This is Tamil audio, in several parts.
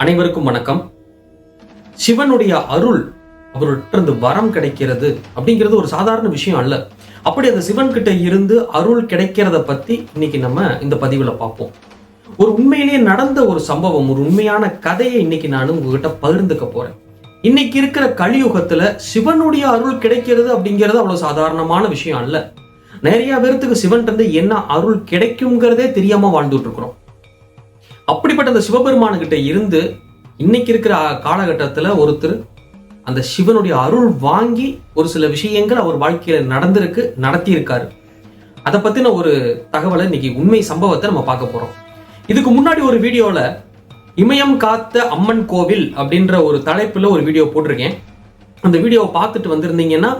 அனைவருக்கும் வணக்கம். சிவனுடைய அருள், அவர்கிட்ட வரம் கிடைக்கிறது அப்படிங்கிறது ஒரு சாதாரண விஷயம் அல்ல. அப்படி அந்த சிவன் கிட்ட இருந்து அருள் கிடைக்கிறத பத்தி இன்னைக்கு நம்ம இந்த பதிவுல பார்ப்போம். ஒரு உண்மையிலேயே நடந்த ஒரு சம்பவம், ஒரு உண்மையான கதையை இன்னைக்கு நான் உங்ககிட்ட பகிர்ந்துக்க போறேன். இன்னைக்கு இருக்கிற கலியுகத்துல சிவனுடைய அருள் கிடைக்கிறது அப்படிங்கிறது அவ்வளவு சாதாரணமான விஷயம் அல்ல. நிறைய பேருக்கு சிவன் இருந்து என்ன அருள் கிடைக்குங்கிறதே தெரியாம வாழ்ந்துட்டு இருக்கிறோம். அப்படிப்பட்ட அந்த சிவபெருமானுகிட்ட இருந்து இன்னைக்கு இருக்கிற காலகட்டத்தில் ஒருத்தர் அந்த சிவனுடைய அருள் வாங்கி ஒரு சில விஷயங்கள் அவர் வாழ்க்கையில நடத்தியிருக்காரு. அதை பத்தின ஒரு தகவலை இன்னைக்கு உண்மை சம்பவத்தை நம்ம பார்க்க போறோம். இதுக்கு முன்னாடி ஒரு வீடியோல இமயம் காத்த அம்மன் கோவில் அப்படின்ற ஒரு தலைப்புல ஒரு வீடியோ போட்டிருக்கேன். அந்த வீடியோவை பார்த்துட்டு வந்திருந்தீங்கன்னா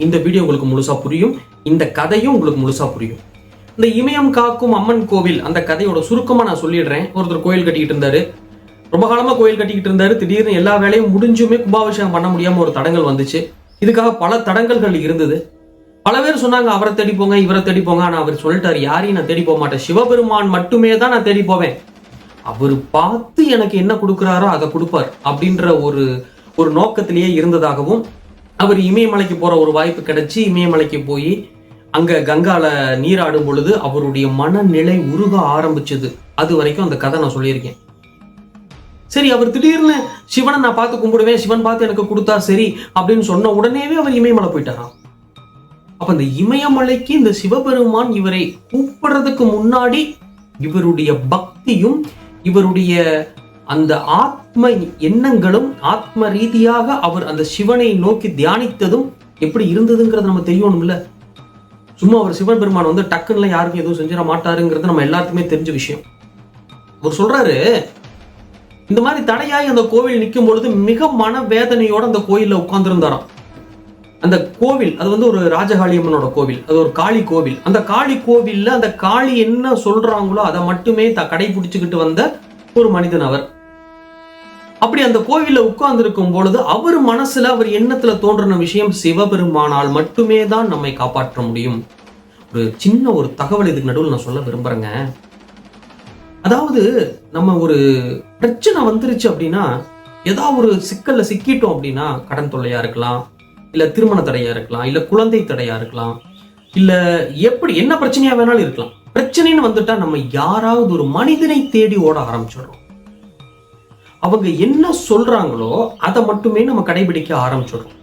இந்த வீடியோ உங்களுக்கு முழுசா புரியும், இந்த கதையும் உங்களுக்கு முழுசா புரியும். இந்த இமயம் காக்கும் அம்மன் கோவில் அந்த கதையோட சுருக்கமா நான் சொல்லிடுறேன். ஒருத்தர் கோயில் கட்டிக்கிட்டு இருந்தாரு, ரொம்ப காலமா கோயில் கட்டிக்கிட்டு இருந்தாரு. திடீர்னு எல்லா வேலையும் முடிஞ்சுமே கும்பாபிஷேகம் பண்ண முடியாம ஒரு தடங்கள் வந்துச்சு. இதுக்காக பல தடங்கல்கள் இருந்தது. பல பேர் சொன்னாங்க அவரை தேடி போங்க, இவரை தேடி போங்க. ஆனா அவர் சொல்லிட்டாரு, யாரையும் நான் தேடி போக மாட்டேன், சிவபெருமான் மட்டுமே தான் நான் தேடி போவேன். அவர் பார்த்து எனக்கு என்ன கொடுக்குறாரோ அதை கொடுப்பார் அப்படின்ற ஒரு நோக்கத்திலேயே இருந்ததாகவும், அவர் இமயமலைக்கு போற ஒரு வாய்ப்பு கிடைச்சி இமயமலைக்கு போய் அங்க கங்கால நீராடும் பொழுது அவருடைய மனநிலை உருக ஆரம்பிச்சது. அது வரைக்கும் அந்த கதை நான் சொல்லியிருக்கேன். சரி, அவர் திடீர்னு சிவனை நான் பார்த்து கும்பிடுவேன், சிவன் பார்த்து எனக்கு கொடுத்தா சரி அப்படின்னு சொன்ன உடனேவே அவர் இமயமலை போயிட்டாராம். அப்ப இந்த இமயமலைக்கு இந்த சிவபெருமான் இவரை கூப்பிடுறதுக்கு முன்னாடி இவருடைய பக்தியும் இவருடைய அந்த ஆத்ம எண்ணங்களும் ஆத்ம ரீதியாக அவர் அந்த சிவனை நோக்கி தியானித்ததும் எப்படி இருந்ததுங்கிறது நம்ம தெரியணும்ல. சும்மா அவர் சிவபெருமான் வந்து டக்குன்னு யாருக்கும் எதுவும் செஞ்சிட மாட்டாருங்கிறது நம்ம எல்லாத்துக்குமே தெரிஞ்ச விஷயம். அவர் சொல்றாரு, இந்த மாதிரி தடையாய் அந்த கோவில் நிற்கும் பொழுது மிக மன வேதனையோட அந்த கோயில்ல உட்கார்ந்துருந்தாராம். அந்த கோவில் அது வந்து ஒரு ராஜகாளி அம்மனோட கோவில், அது ஒரு காளி கோவில். அந்த காளி கோவில்ல அந்த காளி என்ன சொல்றாங்களோ அதை மட்டுமே கடைபிடிச்சுக்கிட்டு வந்த ஒரு மனிதன் அவர். அப்படி அந்த கோவில்ல உட்கார்ந்து இருக்கும் பொழுது அவர் மனசுல அவர் எண்ணத்துல தோன்றின விஷயம், சிவபெருமானால் மட்டுமே தான் நம்மை காப்பாற்ற முடியும். ஒரு சின்ன ஒரு தகவல் இதுக்கு நடுவில் நான் சொல்ல விரும்புறேங்க. அதாவது நம்ம ஒரு பிரச்சனை வந்துருச்சு அப்படின்னா, ஏதாவது ஒரு சிக்கல்ல சிக்கிட்டோம் அப்படின்னா, கடன் தொல்லையா இருக்கலாம், இல்ல திருமண தடையா இருக்கலாம், இல்ல குழந்தை தடையா இருக்கலாம், இல்ல எப்படி என்ன பிரச்சனையா வேணாலும் இருக்கலாம். பிரச்சனைன்னு வந்துட்டா நம்ம யாராவது ஒரு மனிதனை தேடி ஓட ஆரம்பிச்சிடுறோம். அவங்க என்ன சொல்றாங்களோ அதை மட்டுமே நம்ம கடைபிடிக்க ஆரம்பிச்சிடுறோம்.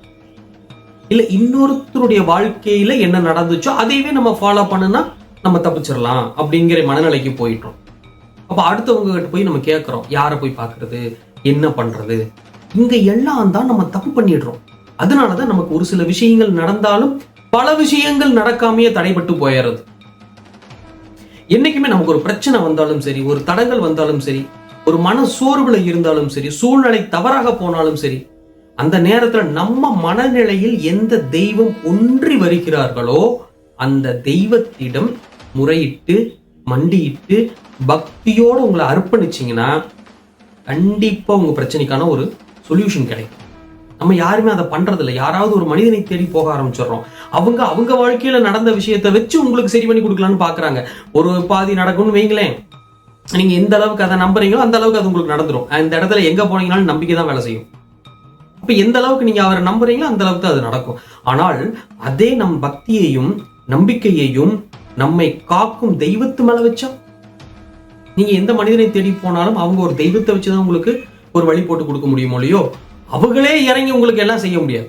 இல்ல இன்னொருத்தருடைய வாழ்க்கையில என்ன நடந்துச்சோ அதையவே நம்ம ஃபாலோ பண்ணுனா நம்ம தப்பிச்சிடலாம் அப்படிங்கிற மனநிலைக்கு போயிட்டோம். அப்ப அடுத்தவங்க கிட்ட போய் நம்ம கேட்கிறோம், யாரை போய் பார்க்கறது, என்ன பண்றது, இங்க எல்லாம் தான் நம்ம தப்பு பண்ணிடுறோம். அதனாலதான் நமக்கு ஒரு சில விஷயங்கள் நடந்தாலும் பல விஷயங்கள் நடக்காமையே தடைபட்டு போயிடுறது. என்னைக்குமே நமக்கு ஒரு பிரச்சனை வந்தாலும் சரி, ஒரு தடங்கள் வந்தாலும் சரி, ஒரு மன சோர்வுல இருந்தாலும் சரி, சூழ்நிலை தவறாக போனாலும் சரி, அந்த நேரத்துல நம்ம மனநிலையில் எந்த தெய்வம் ஒன்றி வருகிறார்களோ அந்த தெய்வத்திடம் முறையிட்டு மண்டியிட்டு பக்தியோட உங்களை அர்ப்பணிச்சீங்கன்னா கண்டிப்பா உங்க பிரச்சனைக்கான ஒரு சொல்யூஷன் கிடைக்கும். நம்ம யாருமே அதை பண்றது இல்லை. யாராவது ஒரு மனிதனை தேடி போக ஆரம்பிச்சிடறோம். அவங்க வாழ்க்கையில நடந்த விஷயத்தை வச்சு உங்களுக்கு சரி பண்ணி கொடுக்கலான்னு பாக்குறாங்க. ஒரு பாதி நடக்கும்னு வைங்களேன், நீங்க எந்த அளவுக்கு அதை நம்புறீங்களோ அந்த அளவுக்கு அது உங்களுக்கு நடந்துடும். அந்த இடத்துல எங்க போனீங்கன்னாலும் நம்பிக்கை தான் வேலை செய்யும். அப்ப எந்த அளவுக்கு நீங்க அவரை நம்புறீங்களோ அந்த அளவுக்கு அது நடக்கும். ஆனால் அதே நம் பக்தியையும் நம்பிக்கையையும் நம்மை காக்கும் தெய்வத்து மேல வச்சா, நீங்க எந்த மனிதனை தேடி போனாலும் அவங்க ஒரு தெய்வத்தை வச்சுதான் உங்களுக்கு ஒரு வழி போட்டு கொடுக்க முடியுமோ இல்லையோ, அவங்களே இறங்கி உங்களுக்கு எல்லாம் செய்ய முடியாது.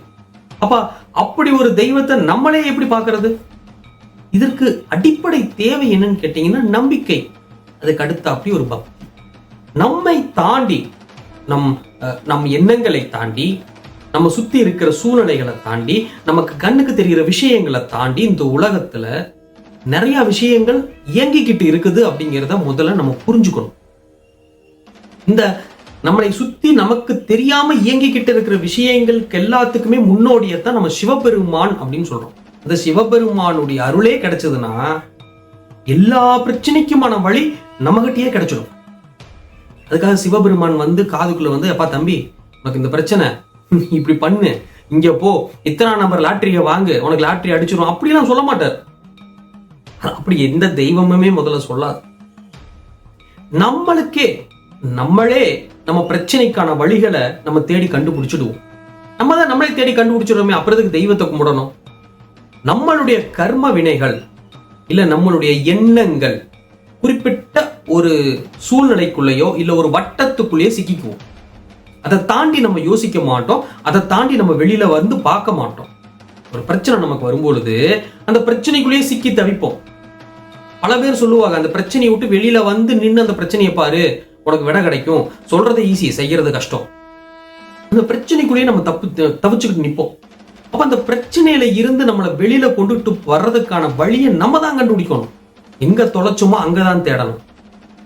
அப்ப அப்படி ஒரு தெய்வத்தை நம்மளே எப்படி பார்க்கறது? இதற்கு அடிப்படை தேவை என்னன்னு கேட்டீங்கன்னா நம்பிக்கை. அதுக்கு அடுத்த அப்படி ஒரு பக்தி. நம்மை தாண்டி நம் எண்ணங்களை தாண்டி நம்ம சுத்தி இருக்கிற சூழ்நிலைகளை தாண்டி நமக்கு கண்ணுக்கு தெரிகிற விஷயங்களை தாண்டி இந்த உலகத்துல நிறைய விஷயங்கள் இயங்கிக்கிட்டு இருக்குது அப்படிங்கிறத முதல்ல நம்ம புரிஞ்சுக்கணும். இந்த நம்மளை சுத்தி நமக்கு தெரியாம இயங்கிக்கிட்டு இருக்கிற விஷயங்களுக்கு எல்லாத்துக்குமே முன்னோடியத்தான் நம்ம சிவபெருமான் அப்படின்னு சொல்றோம். அந்த சிவபெருமானுடைய அருளே கிடைச்சதுன்னா எல்லா பிரச்சனைக்குமான வழி நம்மகிட்டயே கிடைச்சிடும். அதுக்காக சிவபெருமான் வந்து காதுக்குள்ள வந்து, அப்பா தம்பி உனக்கு இந்த பிரச்சனை, இப்படி பண்ணு, இங்க போ, இத்தனை நம்பர் லாட்டரியை வாங்கு, உனக்கு லாட்டரி அடிச்சிடும் அப்படிலாம் சொல்ல மாட்டார். அப்படி எந்த தெய்வமுமே முதல்ல சொல்லாது. நம்மளே நம்ம பிரச்சனைக்கான வழிகளை நம்ம தேடி கண்டுபிடிச்சிடுவோம். நம்ம தான் நம்மளே தேடி கண்டுபிடிச்சிடுறோமே, அப்புறத்துக்கு தெய்வத்தை கும்பிடணும்? நம்மளுடைய கர்ம வினைகள் இல்ல நம்மளுடைய எண்ணங்கள் குறிப்பிட்ட ஒரு சூழ்நிலைக்குள்ளேயோ இல்ல ஒரு வட்டத்துக்குள்ளேயோ சிக்கிக்குவோம். அதை தாண்டி நம்ம யோசிக்க மாட்டோம், அதை தாண்டி நம்ம வெளியில வந்து பார்க்க மாட்டோம். ஒரு பிரச்சனை நமக்கு வரும்பொழுது அந்த பிரச்சனைக்குள்ளேயே சிக்கி தவிப்போம். பல பேர் சொல்லுவாங்க, அந்த பிரச்சனையை விட்டு வெளியில வந்து நின்று அந்த பிரச்சனையை பாரு, உனக்கு விட கிடைக்கும். சொல்றது ஈஸி, செய்யறது கஷ்டம். அந்த பிரச்சனைக்குள்ளேயே நம்ம தவிச்சுக்கிட்டு நிற்போம். அப்ப அந்த பிரச்சனையில இருந்து நம்மளை வெளியில கொண்டுட்டு வர்றதுக்கான வழியை நம்ம தான் கண்டுபிடிக்கணும். எங்க தொலைச்சோமோ அங்கதான் தேடணும்.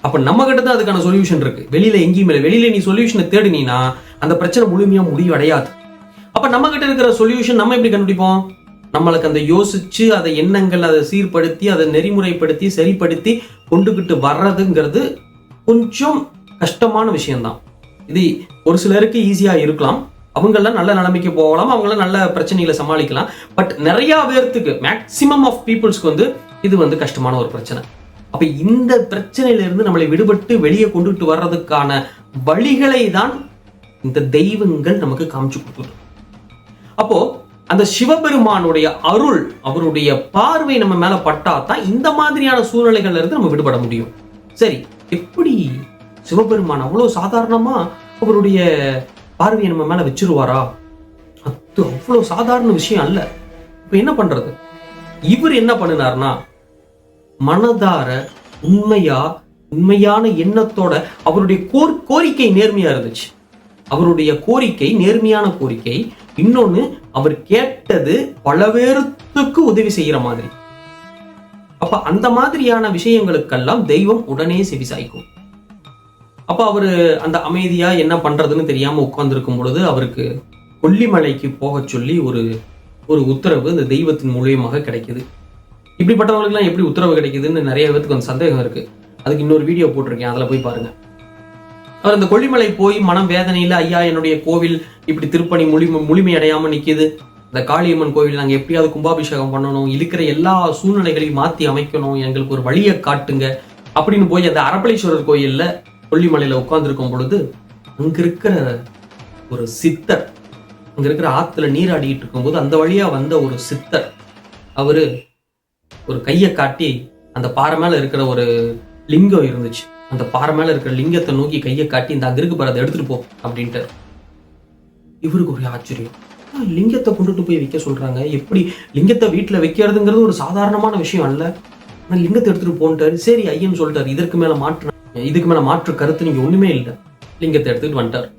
அப்ப நம்ம கிட்ட தான் அதுக்கான சொல்யூஷன் இருக்கு. வெளியில எங்கேயுமே இல்லை. வெளியில நீ சொல்யூஷனை தேடினா அந்த பிரச்சனை முழுமையா முடிவடையாது. அப்ப நம்ம கிட்ட இருக்கிற சொல்யூஷன் நம்ம எப்படி கண்டுபிடிப்போம்? நம்மளுக்கு அந்த யோசிச்சு அதை எண்ணங்கள் அதை சீர்படுத்தி அதை நெறிமுறைப்படுத்தி சரிப்படுத்தி கொண்டுகிட்டு வர்றதுங்கிறது கொஞ்சம் கஷ்டமான விஷயம்தான். இது ஒரு சிலருக்கு ஈஸியா இருக்கலாம், அவங்களாம் நல்ல நிலைமைக்கு போகலாம், அவங்களாம் நல்ல பிரச்சனைகளை சமாளிக்கலாம். பட் நிறைய பேர்த்துக்கு, மேக்சிமம் ஆஃப் பீப்புள்ஸ்க்கு இது கஷ்டமான ஒரு பிரச்சனை. அப்ப இந்த பிரச்சனையில இருந்து நம்மளை விடுபட்டு வெளியே கொண்டுட்டு வர்றதுக்கான வழிகளை தான் இந்த தெய்வங்கள் நமக்கு காமிச்சு கொடுத்துரும். அப்போ அந்த சிவபெருமானுடைய அருள், அவருடைய பார்வை நம்ம மேல பட்டாதான் இந்த மாதிரியான சூழ்நிலைகள்ல இருந்து நம்ம விடுபட முடியும். சரி, எப்படி சிவபெருமான் அவ்வளவு சாதாரணமா அவருடைய பார்வையை நம்ம மேல வச்சிருவாரா? அது அவ்வளவு சாதாரண விஷயம் அல்ல. இப்ப என்ன பண்றது? இவர் என்ன பண்ணினார்னா, மனதார உண்மையான எண்ணத்தோட அவருடைய கோரிக்கை நேர்மையா இருந்துச்சு. அவருடைய கோரிக்கை நேர்மையான கோரிக்கை. இன்னொன்னு, அவர் கேட்டது பல பேருக்கு உதவி செய்யற மாதிரி. அப்ப அந்த மாதிரியான விஷயங்களுக்கெல்லாம் தெய்வம் உடனே செவிசாய்க்கும். அப்ப அவரு அந்த அமைதியா என்ன பண்றதுன்னு தெரியாம உட்கார்ந்துருக்கும் பொழுது அவருக்கு கொல்லிமலைக்கு போக சொல்லி ஒரு உத்தரவு இந்த தெய்வத்தின் மூலியமாக கிடைக்குது. இப்படிப்பட்டவர்களுக்கு எப்படி உத்தரவு கிடைக்குதுன்னு நிறைய பேருக்கு கொஞ்சம் சந்தேகம் இருக்கு. அதுக்கு இன்னொரு வீடியோ போட்டிருக்கேன், அதுல போய் பாருங்க. அவர் அந்த கொல்லிமலை போய் மனம் வேதனையில, ஐயா என்னுடைய கோவில் இப்படி திருப்பணி முழுமையடையாம நிக்குது, இந்த காளியம்மன் கோவில் நாங்க எப்படியாவது கும்பாபிஷேகம் பண்ணணும், இருக்கிற எல்லா சூழ்நிலைகளையும் மாத்தி அமைக்கணும், எங்களுக்கு ஒரு வழியை காட்டுங்க அப்படின்னு போய் அந்த அரப்பளீஸ்வரர் கோயில்ல கொல்லிமலையில உட்கார்ந்துருக்கும் பொழுது அங்க இருக்கிற ஒரு சித்தர், அங்க இருக்கிற ஆத்துல நீராடிட்டு இருக்கும் போது அந்த வழியா வந்த ஒரு சித்தர் அவரு ஒரு கையை காட்டி அந்த பாறை மேல இருக்கிற ஒரு லிங்கம் இருந்துச்சு, அந்த பாறை மேல இருக்கிற லிங்கத்தை நோக்கி கையை காட்டி இந்த அங்க இருக்கு பாரு, அதை எடுத்துட்டு போ அப்படின்ட்டு. இவருக்கு ஒரு ஆச்சரியம், லிங்கத்தை கொண்டுட்டு போய் வைக்க சொல்றாங்க, எப்படி லிங்கத்தை வீட்டுல வைக்கிறதுங்கிறது ஒரு சாதாரணமான விஷயம் அல்ல, ஆனா லிங்கத்தை எடுத்துட்டு போன்ட்டாரு. சரி ஐயன்னு சொல்லிட்டாரு, இதுக்கு மேல மாற்று கருத்து நீங்க ஒண்ணுமே இல்லை. லிங்கத்தை எடுத்துட்டு வந்துட்டார்.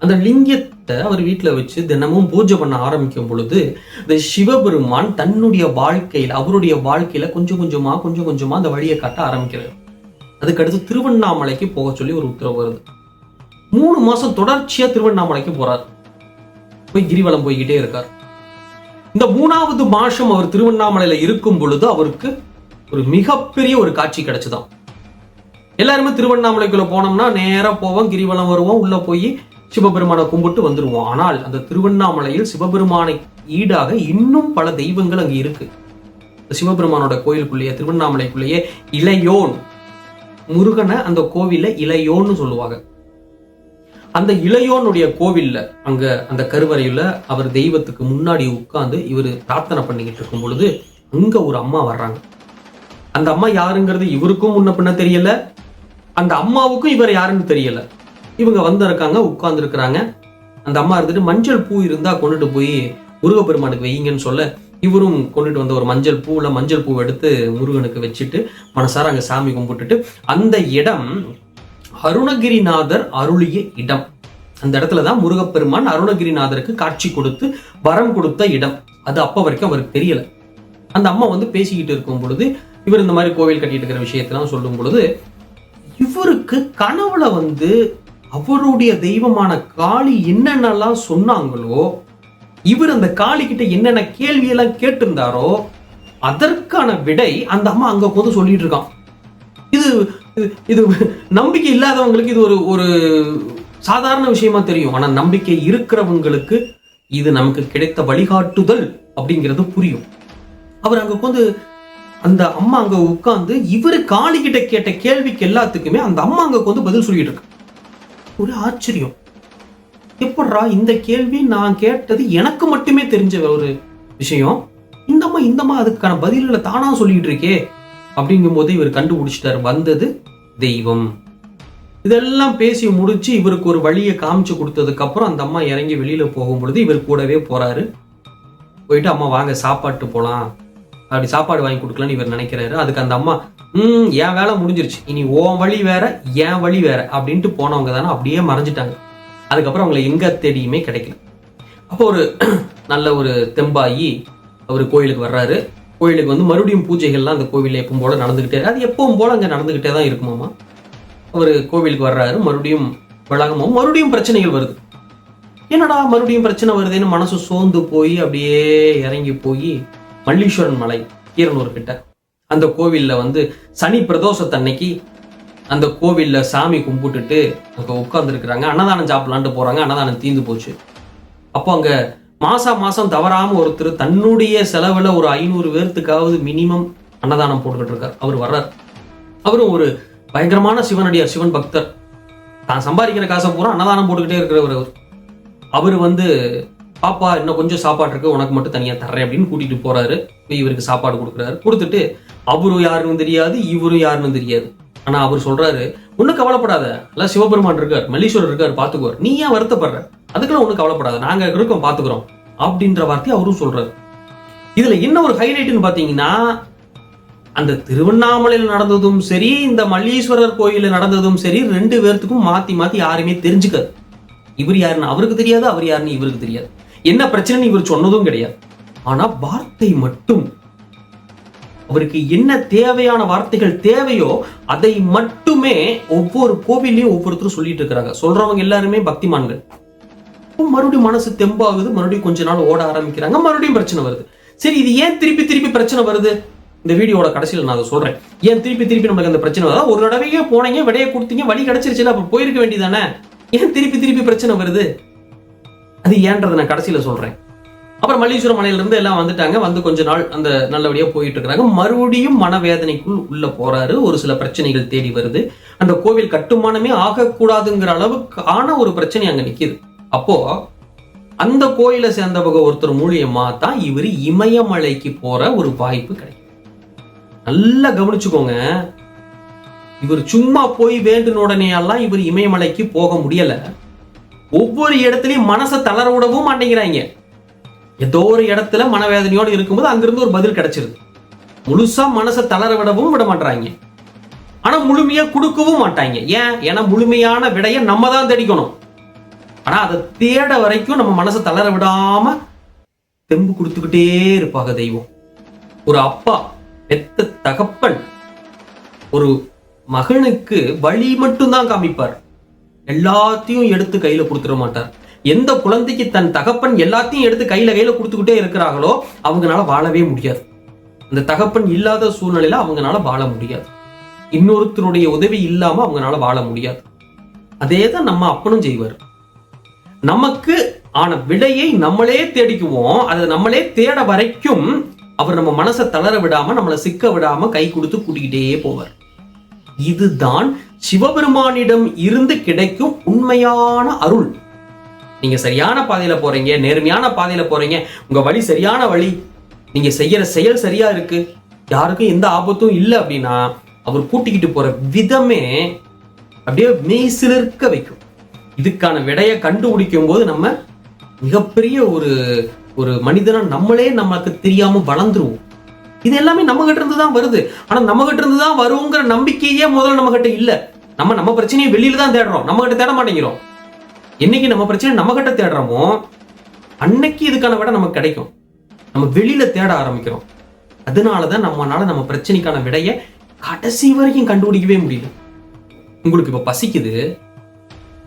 அந்த லிங்கத்தை அவர் வீட்டுல வச்சு தினமும் பூஜை பண்ண ஆரம்பிக்கும் பொழுது இந்த சிவபெருமான் தன்னுடைய வாழ்க்கையில, அவருடைய வாழ்க்கையில கொஞ்சம் கொஞ்சமா அந்த வழியை காட்ட ஆரம்பிக்கிறார். அதுக்கடுத்து திருவண்ணாமலைக்கு போக சொல்லி ஒரு உத்தரவு வருது. 3 மாசம் தொடர்ச்சியா திருவண்ணாமலைக்கு போறார். போய் கிரிவலம் போய்கிட்டே இருக்கார். இந்த 3வது மாசம் அவர் திருவண்ணாமலையில இருக்கும் பொழுது அவருக்கு ஒரு மிகப்பெரிய ஒரு காட்சி கிடைச்சுதான். எல்லாருமே திருவண்ணாமலைக்குள்ள போனோம்னா நேரா போவோம், கிரிவலம் வருவோம், உள்ள போய் சிவபெருமானை கும்பிட்டு வந்துருவோம். ஆனால் அந்த திருவண்ணாமலையில் சிவபெருமானை ஈடாக இன்னும் பல தெய்வங்கள் அங்க இருக்கு. சிவபெருமானோட கோயிலுக்குள்ளேயே, திருவண்ணாமலைக்குள்ளேயே இளையோன் முருகனை அந்த கோவில்ல இளையோன்னு சொல்லுவாங்க. அந்த இளையோனுடைய கோவில்ல அங்க அந்த கருவறையில அவர் தெய்வத்துக்கு முன்னாடி உட்கார்ந்து இவர் பிரார்த்தனை பண்ணிக்கிட்டு இருக்கும் பொழுது அங்க ஒரு அம்மா வர்றாங்க. அந்த அம்மா யாருங்கிறது இவருக்கும் முன்ன பின்ன தெரியல, அந்த அம்மாவுக்கும் இவர் யாருன்னு தெரியல. இவங்க இருக்காங்க, உட்கார்ந்து இருக்கிறாங்க. அந்த அம்மா இருந்துட்டு மஞ்சள் பூ இருந்தா கொண்டுட்டு போய் முருகப்பெருமானுக்கு வைங்கன்னு சொல்ல, இவரும் கொண்டுட்டு வந்த ஒரு மஞ்சள் பூ எடுத்து முருகனுக்கு வச்சுட்டு மனசார அங்க சாமி கும்பிட்டுட்டு, அந்த இடம் அருணகிரிநாதர் அருளிய இடம். அந்த இடத்துலதான் முருகப்பெருமான் அருணகிரிநாதருக்கு காட்சி கொடுத்து வரம் கொடுத்த இடம். அது அப்ப வரைக்கும் அவருக்கு தெரியல. அந்த அம்மா பேசிக்கிட்டு இருக்கும் பொழுது இவர் இந்த மாதிரி கோவில் கட்டிட்டு இருக்கிற விஷயத்தெல்லாம் சொல்லும் பொழுது இவருக்கு கனவுல அவருடைய தெய்வமான காளி என்னென்னலாம் சொன்னாங்களோ, இவர் அந்த காளி கிட்ட என்னென்ன கேள்வியெல்லாம் கேட்டிருந்தாரோ அதற்கான விடை அந்த அம்மா அங்க சொல்லிட்டு இருக்கான். இது இது நம்பிக்கை இல்லாதவங்களுக்கு இது ஒரு சாதாரண விஷயமா தெரியும். ஆனா நம்பிக்கை இருக்கிறவங்களுக்கு இது நமக்கு கிடைத்த வழிகாட்டுதல் அப்படிங்கிறது புரியும். அவர் அங்க அந்த அம்மா அங்க உட்கார்ந்து இவரு காளி கிட்ட கேட்ட கேள்விக்கு எல்லாத்துக்குமே அந்த அம்மா அங்க பதில் சொல்லிட்டு இருக்கு. ஒரு ஆச்சரியம். எப்படா இந்த கேள்வி நான் கேட்டது எனக்கு மட்டுமே தெரிஞ்ச ஒரு விஷயம், இந்தம்மா அதுக்கான பதில்களை தானா சொல்லிட்டு இருக்கே அப்படிங்கும் போது இவர் கண்டுபிடிச்சிட்டாரு, வந்தது தெய்வம். இதெல்லாம் பேசி முடிச்சு இவருக்கு ஒரு வழியை காமிச்சு கொடுத்ததுக்கு அப்புறம் அந்த அம்மா இறங்கி வெளியில போகும் பொழுது இவர் கூடவே போறாரு. போயிட்டு அம்மா வாங்க சாப்பாட்டு போலாம், அப்படி சாப்பாடு வாங்கி கொடுக்கலான்னு இவர் நினைக்கிறாரு. அதுக்கு அந்த அம்மா என் வேலை முடிஞ்சிருச்சு, இனி உன் வழி வேற என் வழி வேற அப்படின்ட்டு போனவங்க தானே அப்படியே மறைஞ்சிட்டாங்க. அதுக்கப்புறம் அவங்களை எங்க தேடியுமே கிடைக்கல. அப்போ ஒரு நல்ல ஒரு தெம்பாயி அவர் கோயிலுக்கு வர்றாரு. கோயிலுக்கு வந்து மறுபடியும் பூஜைகள்லாம் அந்த கோவிலில் எப்பவும் போல நடந்துகிட்டே, அது எப்பவும் போல அங்கே நடந்துகிட்டே தான் இருக்குமாமா. அவர் கோவிலுக்கு வர்றாரு, மறுபடியும் வழக்கமும் மறுபடியும் பிரச்சனைகள் வருது. என்னடா மறுபடியும் பிரச்சனை வருதுன்னு மனசு சோர்ந்து போய் அப்படியே இறங்கி போய் மல்லீஸ்வரன் மலை கீரனூர் கிட்ட அந்த கோவில்ல வந்து சனி பிரதோஷத்தன்னைக்கு அந்த கோவில்ல சாமி கும்பிட்டுட்டு அங்க உட்கார்ந்துருக்குறாங்க. அன்னதானம் சாப்பிடலான்ட்டு போறாங்க. அன்னதானம் தீந்து போச்சு. அப்போ அங்க மாசம் தவறாம ஒருத்தர் தன்னுடைய செலவுல ஒரு 500 பேர்த்துக்காவது மினிமம் அன்னதானம் போட்டுக்கிட்டு இருக்கார். அவர் வர்றார். அவரும் ஒரு பயங்கரமான சிவனடியார், சிவன் பக்தர். தான் சம்பாதிக்கிற காசை பூரா அன்னதானம் போட்டுக்கிட்டே இருக்கிறவர். அவர் வந்து பாப்பா இன்னும் கொஞ்சம் சாப்பாடு இருக்கு, உனக்கு மட்டும் தனியா தர்றேன் அப்படின்னு கூட்டிட்டு போறாரு. இவருக்கு சாப்பாடு கொடுக்குறாரு. கொடுத்துட்டு அவரும் யாருன்னு தெரியாது, இவரும் யாருன்னு தெரியாது. ஆனா அவர் சொல்றாரு, ஒன்னும் கவலைப்படாத, எல்லாம் சிவபெருமான் இருக்கார், மல்லீஸ்வரர் இருக்கார், பாத்துக்குவார், நீ ஏன் வருத்தப்படுற, அதுக்கெல்லாம் ஒன்னும் கவலைப்படாத, நாங்க இருக்கோம் பாத்துக்கிறோம் அப்படின்ற வார்த்தையை அவரும் சொல்றாரு. இதுல என்ன ஒரு ஹைலைட்னு பாத்தீங்கன்னா, அந்த திருவண்ணாமலையில் நடந்ததும் சரி, இந்த மல்லீஸ்வரர் கோயில நடந்ததும் சரி, 2 பேர்த்துக்கும் மாத்தி மாத்தி யாருமே தெரிஞ்சுக்காது. இவர் யாருன்னு அவருக்கு தெரியாது, அவர் யாருன்னு இவருக்கு தெரியாது. என்ன பிரச்சனைன்னு இவர் சொன்னதும் கிடையாது. ஆனா வார்த்தை மட்டும், அவருக்கு என்ன தேவையான வார்த்தைகள் தேவையோ அதை மட்டுமே ஒவ்வொரு கோவிலையும் ஒவ்வொருத்தரும் சொல்லிட்டு இருக்கிறாங்க. சொல்றவங்க எல்லாருமே பக்திமான்கள். மறுபடியும் மனசு தெம்பாகுது, மறுபடியும் கொஞ்ச நாள் ஓட ஆரம்பிக்கிறாங்க, மறுபடியும் பிரச்சனை வருது. சரி, இது ஏன் திருப்பி பிரச்சனை வருது? இந்த வீடியோட கடைசியில் நான் அதை சொல்றேன். ஏன் திருப்பி நமக்கு அந்த பிரச்சனை வருது? ஒரு தடவையே போனீங்க, விடையை கொடுத்தீங்க, வழி கிடைச்சிருச்சுல, அப்ப போயிருக்க வேண்டியதானே. ஏன் திருப்பி பிரச்சனை வருது? அது ஏன்றதை நான் கடைசியில சொல்றேன். அப்புறம் மல்லீஸ்வரம் மலையில இருந்து எல்லாம் வந்துட்டாங்க. வந்து கொஞ்ச நாள் அந்த நல்லபடியா போயிட்டு இருக்கிறாங்க. மறுபடியும் மனவேதனைக்குள் உள்ள போறாரு. ஒரு சில பிரச்சனைகள் தேடி வருது. அந்த கோவில் கட்டுமானமே ஆகக்கூடாதுங்கிற அளவுக்கு ஆன ஒரு பிரச்சனை அங்க நிக்குது. அப்போ அந்த கோயிலை சேர்ந்தவங்க ஒருத்தர் மூலியமா தான் இவர் இமயமலைக்கு போற ஒரு வாய்ப்பு கிடைக்கும். நல்லா கவனிச்சுக்கோங்க. இவர் சும்மா போய் வேண்டின உடனே எல்லாம் இவர் இமயமலைக்கு போக முடியல. ஒவ்வொரு இடத்துலயும் மனசை தளர விடவும் மாட்டேங்கிறாங்க. ஏதோ ஒரு இடத்துல மனவேதனையோடு இருக்கும்போது அங்கிருந்து ஒரு பதில் கிடைச்சிருது. முழுசா மனசை தளர விடவும் விட மாட்டாங்க. ஆனா முழுமையா கொடுக்கவும் மாட்டாங்க. ஏன்னா முழுமையான விடைய நம்ம தான் தேடிக்கணும். ஆனா அதை தேட வரைக்கும் நம்ம மனசை தளர விடாம தெம்பு கொடுத்துக்கிட்டே இருப்பாங்க தெய்வம். ஒரு அப்பா, பெத்த தகப்பன் ஒரு மகனுக்கு வழி மட்டும்தான் காமிப்பார். எல்லாத்தையும் எடுத்து கையில கொடுத்துட மாட்டார். எந்த குழந்தைக்கு தன் தகப்பன் எல்லாத்தையும் எடுத்து கையில கொடுத்துக்கிட்டே இருக்கிறாங்களோ அவங்களால வாழவே முடியாது. அந்த தகப்பன் இல்லாத சூழ்நிலையில அவங்களால வாழ முடியாது. இன்னொருத்தருடைய உதவி இல்லாம அவங்களால வாழ முடியாது. அதே தான் நம்ம அப்பனும் செய்வார். நமக்கு ஆன விடையை நம்மளே தேடிக்குவோம். அதை நம்மளே தேட வரைக்கும் அவர் நம்ம மனசை தளர விடாம, நம்மளை சிக்க விடாம கை கொடுத்து கூட்டிக்கிட்டே போவார். இதுதான் சிவபெருமானிடம் இருந்து கிடைக்கும் உண்மையான அருள். நீங்க சரியான பாதையில போறீங்க, நேர்மையான பாதையில போறீங்க, உங்க வழி சரியான வழி, நீங்க செய்யற செயல் சரியா இருக்கு, யாருக்கும் எந்த ஆபத்தும் இல்லை அப்படின்னா அவர் கூட்டிக்கிட்டு போற விதமே அப்படியே மெய்சிலிருக்க வைக்கும். இதுக்கான விடையை கண்டுபிடிக்கும் போது நம்ம மிகப்பெரிய ஒரு மனிதனா நம்மளே நமக்கு தெரியாம வளர்ந்துருவோம். இது எல்லாமே நம்ம கிட்ட இருந்து தான் வருது. ஆனா நம்ம கிட்ட இருந்து தான் வருங்கிற நம்பிக்கையே முதல்ல நம்ம கிட்ட இல்ல. நம்ம பிரச்சனையை வெளியில தான் தேடுறோம், நம்ம கிட்ட தேட மாட்டேங்கிறோம். என்னைக்கு நம்ம பிரச்சனை நம்ம கிட்ட தேடுறோமோ அன்னைக்கு இதுக்கான விடை நமக்கு கிடைக்கும். நம்ம வெளியில தேட ஆரம்பிக்கிறோம். அதனாலதான் நம்ம பிரச்சனைக்கான விடைய கடைசி வரைக்கும் கண்டுபிடிக்கவே முடியல. உங்களுக்கு இப்ப பசிக்குது,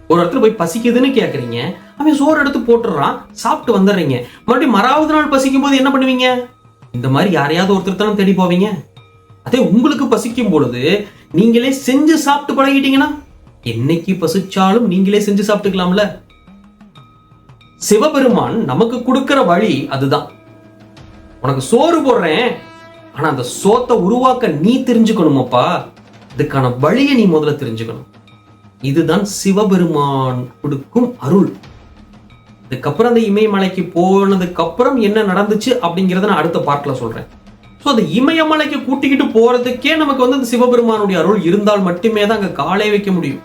ஒரு இடத்துல போய் பசிக்குதுன்னு கேக்குறீங்க, அவன் சோறு எடுத்து போட்டுறான், சாப்பிட்டு வந்துடுறீங்க. மறுபடியும் மறாவது நாள் பசிக்கும் போது என்ன பண்ணுவீங்க? இந்த மாதிரி யாரையாவது ஒருத்தர் தானே தேடி போவீங்க. அதே உங்களுக்கு பசிக்கும் பொழுது நீங்களே செஞ்சு சாப்பிட்டு பழகிட்டீங்கன்னா என்னைக்கு பசிச்சாலும் நீங்களே செஞ்சு சாப்பிட்டுக்கலாம்ல. சிவபெருமான் நமக்கு கொடுக்கிற வழி அதுதான். உனக்கு சோறு போடுறேன், ஆனா அந்த சோத்தை உருவாக்க நீ தெரிஞ்சுக்கணுமப்பா. அதுக்கான வழியை நீ முதல்ல தெரிஞ்சுக்கணும். இதுதான் சிவபெருமான் கொடுக்கும் அருள். அதுக்கப்புறம் அந்த இமயமலைக்கு போனதுக்கு அப்புறம் என்ன நடந்துச்சு அப்படிங்கறத நான் அடுத்த பார்ட்ல சொல்றேன். ஸோ அந்த இமயமலைக்கு கூட்டிக்கிட்டு போறதுக்கே நமக்கு வந்து அந்த சிவபெருமானுடைய அருள் இருந்தால் மட்டுமே தான் அங்க காலை வைக்க முடியும்.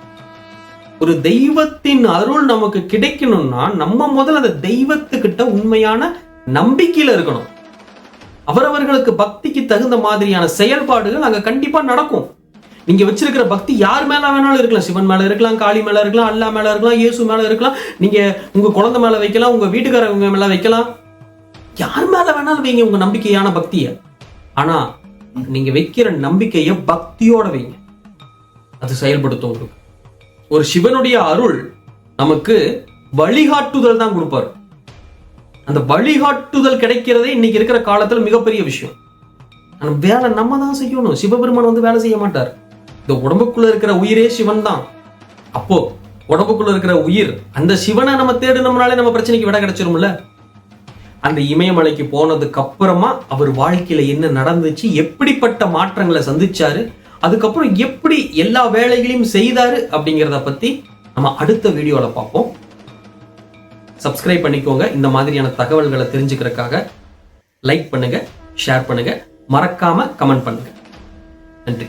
ஒரு தெய்வத்தின் அருள் நமக்கு கிடைக்கணும்னா நம்ம முதல்ல அந்த தெய்வத்துக்கிட்ட உண்மையான நம்பிக்கையில இருக்கணும். அவரவர்களுக்கு பக்திக்கு தகுந்த மாதிரியான செயல்பாடுகள் அங்க கண்டிப்பா நடக்கும். நீங்க வச்சிருக்கிற பக்தி யார் மேல வேணாலும் இருக்கலாம். சிவன் மேல இருக்கலாம், காளி மேல இருக்கலாம், அல்லா மேல இருக்கலாம், இயேசு மேல இருக்கலாம், நீங்க உங்க குழந்தை மேல வைக்கலாம், உங்க வீட்டுக்காரங்க மேல வைக்கலாம், யார் மேல வேணாலும் வைங்க உங்க நம்பிக்கையான பக்திய. ஆனா நீங்க வைக்கிற நம்பிக்கைய பக்தியோட வைங்க, அது செயல்படுத்தும். உங்களுக்கு ஒரு சிவனுடைய அருள் நமக்கு வழிகாட்டுதல் தான் கொடுப்பாரு. அந்த வழிகாட்டுதல் கிடைக்கிறதே இன்னைக்கு இருக்கிற காலத்துல மிகப்பெரிய விஷயம். ஆனா வேலை நம்ம தான் செய்யணும். சிவபெருமான் வந்து வேலை செய்ய மாட்டார். இந்த உடம்புக்குள்ள இருக்கிற உயிரே சிவன் தான். அப்போ உடம்புக்குள்ள இருக்கிற உயிர் அந்த சிவனை நம்ம தேடினோம்னாலே நம்ம பிரச்சனைக்கு விட கிடைச்சிரும்ல. அந்த இமயமலைக்கு போனதுக்கு அப்புறமா அவர் வாழ்க்கையில என்ன நடந்துச்சு, எப்படிப்பட்ட மாற்றங்களை சந்திச்சாரு, அதுக்கப்புறம் எப்படி எல்லா வேலைகளையும் செய்தாரு அப்படிங்கிறத பத்தி நம்ம அடுத்த வீடியோல பார்ப்போம். சப்ஸ்கிரைப் பண்ணிக்கோங்க. இந்த மாதிரியான தகவல்களை தெரிஞ்சுக்கிறதுக்காக லைக் பண்ணுங்க, ஷேர் பண்ணுங்க, மறக்காம கமெண்ட் பண்ணுங்க. நன்றி.